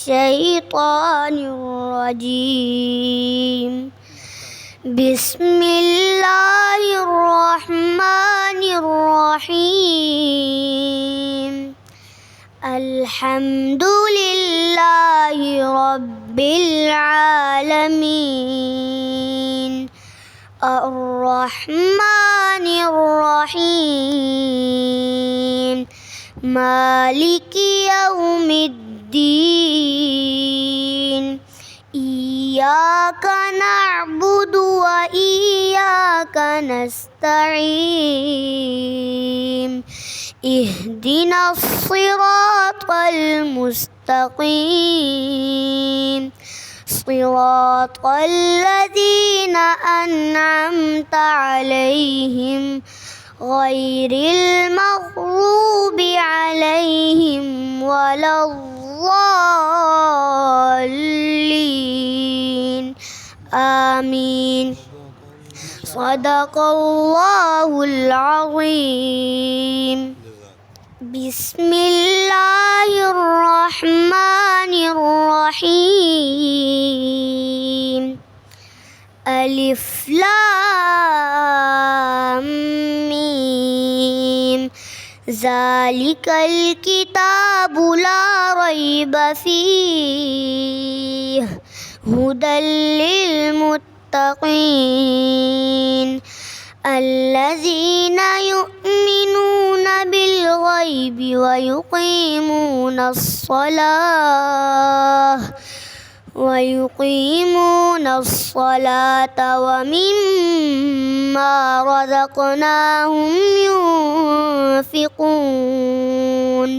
الشيطان الرجيم. بسم الله الرحمن الرحيم. الحمد لله رب العالمين الرحمن الرحيم مالك يوم الدين. إياك نعبد وإياك نستعين. اهدنا الصراط المستقيم صراط الذين أنعمت عليهم غير المغضوب عليهم ولا الضالين. آمين. صدق الله العظيم. بسم الله الرحمن الرحيم. ألف لام ميم. ذلك الكتاب لا ريب فيه هدى للمتقين الذين يؤمنون بالغيب ويقيمون الصلاة ومما رزقناهم ينفقون.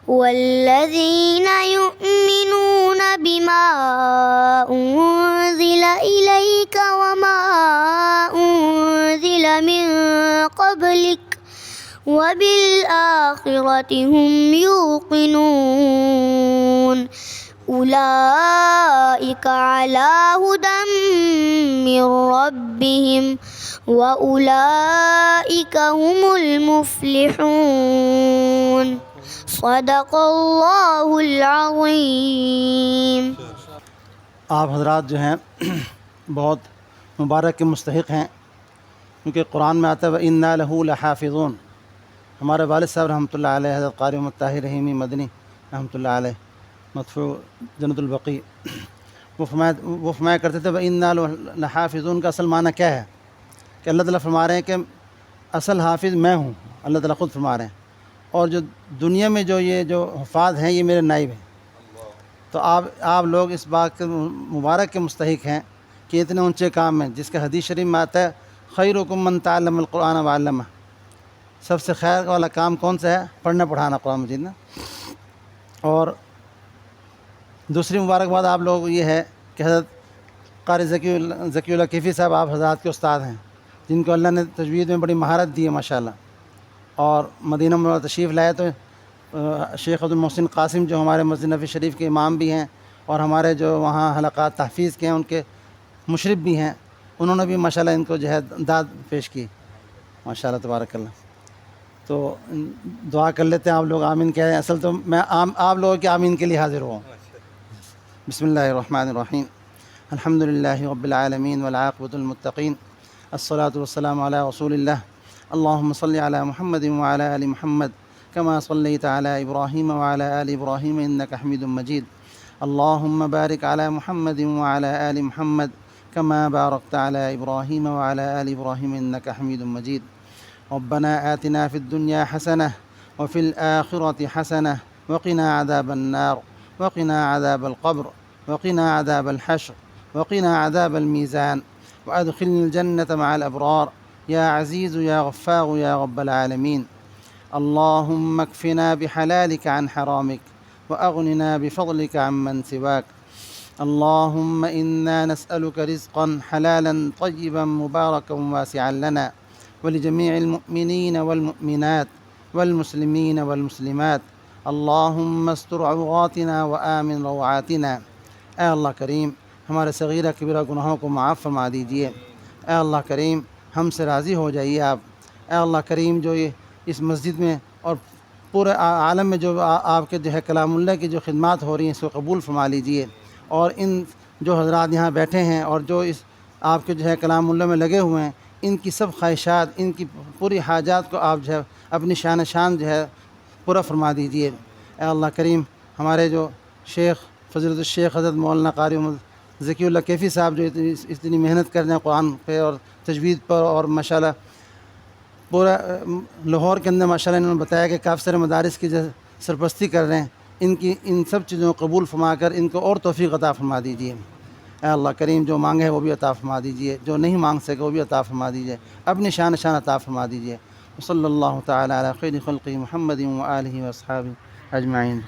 والذين يؤمنون بما أنزل إليك وما أنزل من قبلك وبالآخرة هم يوقنون. أولئك على هدى من ربهم وأولئك هم المفلحون. صدق الله العظيम. आप हजरात जो हैं बहुत मुबारक के मुस्तहिक़ हैं, क्योंकि कुरान में आता है व इन्ना लहू लहाफ़िज़ून। हमारे वालिद साहब रहमतुल्लाह अलैह हज़रत क़ारी मुत्ताहिर रहीमी मदनी रहमतुल्लाह अलैह मदफ़ू जन्नतुल बक़ी वो फरमाया करते थे व इन्ना लहाफ़िज़ून का असल माना क्या है कि अल्लाह ताला फरमा रहे हैं कि असल हाफिज़ मैं हूँ। अल्लाह ताला ख़ुद फरमा रहे हैं, और जो दुनिया में जो ये जो हुफ़ाज़ हैं ये मेरे नाइब हैं। तो आप लोग इस बात के मुबारक के मुस्तहिक़ हैं कि इतने ऊंचे काम हैं, जिसका हदीस शरीफ में आता है खैरुकुम मन तअल्लमल कुरान व अल्लमह। सबसे खैर वाला काम कौन सा है? पढ़ना पढ़ाना कुरान मजीद ना। और दूसरी मुबारकबाद आप लोग ये है कि हज़रत क़ारी ज़कीउल्लाह कैफ़ी साहब आप हज़रात के उस्ताद हैं, जिनको अल्लाह ने तजवीद में बड़ी महारत दी है माशाल्लाह। और मदीना में तशरीफ़ लाए तो शेख अब्दुल मोहसिन कासिम जो हमारे मस्जिद नबी शरीफ के इमाम भी हैं और हमारे जो वहाँ हलक़ात तहफ़ीज़ के हैं उनके मुशरिफ़ भी हैं, उन्होंने भी माशाल्लाह इनको जो है दाद पेश की माशाल्लाह तबारकल्लाह। तो दुआ कर लेते हैं, आप लोग आमीन कह रहे हैं। असल तो मैं आप लोगों के आमीन के लिए हाज़िर हुआ हूँ। बिस्मिल्लाहिर्रहमानिर्रहीम। अल्हम्दुलिल्लाहि रब्बिल आलमीन वल आक़िबतुल मुत्तक़ीन अस्सलातु वस्सलामु अला रसूलिल्लाह। अल्लाहुम्मा सल्लि अला मुहम्मदिन व अला आलि मुहम्मद कमा सल्लैता अला इब्राहीम व अला आलि इब्राहीम इन्नका हमीदुम मजीद। अल्लाहुम्मा बारिक अला मुहम्मदिन व अला आलि मुहम्मद कमा बारकता अला इब्राहीम व अला आलि इब्राहीम इन्नका हमीदुम मजीद। रब्बना आतिना फ़िद दुनिया हसनह व फ़िल आखिरति हसनह व क़िना अज़ाबन नार व क़िना अज़ाबल क़ब्र व क़िना अज़ाबल हश्र व क़िना अज़ाबल मीज़ान व अदख़िलनिल जन्नत मअल अबरार या अज़ीज़ु या गफ़्फ़ारु या रब्बल आलमीन। अल्लाहुम्मा अक्फ़िना बिहलालिका अन हरामिक व अग़निना बिफ़ज़लिका अम्मन सिवाक। अल्लाहुम्मा इन्ना नस्अलुका रिज़क़न हलालन तय्यिबन मुबारकन वासिअन लना व लिजमीइल मुअमिनीन वल मुअमिनात वल मुस्लिमीन वल मुस्लिमात। अल्लाहुम्मा अस्tur औरातिना व आमिन रवातिना। ऐ अल्लाह करीम, हमारे सगीरा कबीरा गुनाहों को माफ़ फरमा दीजिए। ऐ अल्लाह करीम, हमसे राज़ी हो जाइए आप। ऐ अल्लाह करीम, जो ये इस मस्जिद में और पूरे आलम में जो आपके जो है कलामुल्लाह की जो खिदमत हो रही हैं इसको कबूल फरमा लीजिए। और इन जो हज़रात यहाँ बैठे हैं और जो इस आपके जो है कलामुल्लाह में लगे हुए हैं, इनकी सब ख्वाहिशात, इनकी पूरी हाजात को आप जो है अपनी शान जो है पूरा फरमा दीजिए। ए अल्लाह करीम, हमारे जो शेख फ़ज़ीलतुल शेख हज़रत मौलाना क़ारी ज़कीउल्लाह कैफ़ी साहब जो इतनी मेहनत कर रहे हैं कुरान पे और तजवीद पर, और माशाल्लाह पूरा लाहौर के अंदर माशाल्लाह इन्होंने बताया कि काफ़ी सारे मदारिस की जो सरपरस्ती कर रहे हैं, इनकी इन सब चीज़ों को कबूल फरमा कर इनको और तौफ़ीक़ अता फरमा दीजिए। ऐ अल्लाह करीम, जो मांगे है वो भी अता फरमा दीजिए, जो नहीं मांग सके वो भी अता फरमा दीजिए, अपनी शान अता फरमा दीजिए। सल्लल्लाहु तआला अला खैरि खल्क़ि मुहम्मदिन व आलिहि व अस्हाबिहि अजमईन।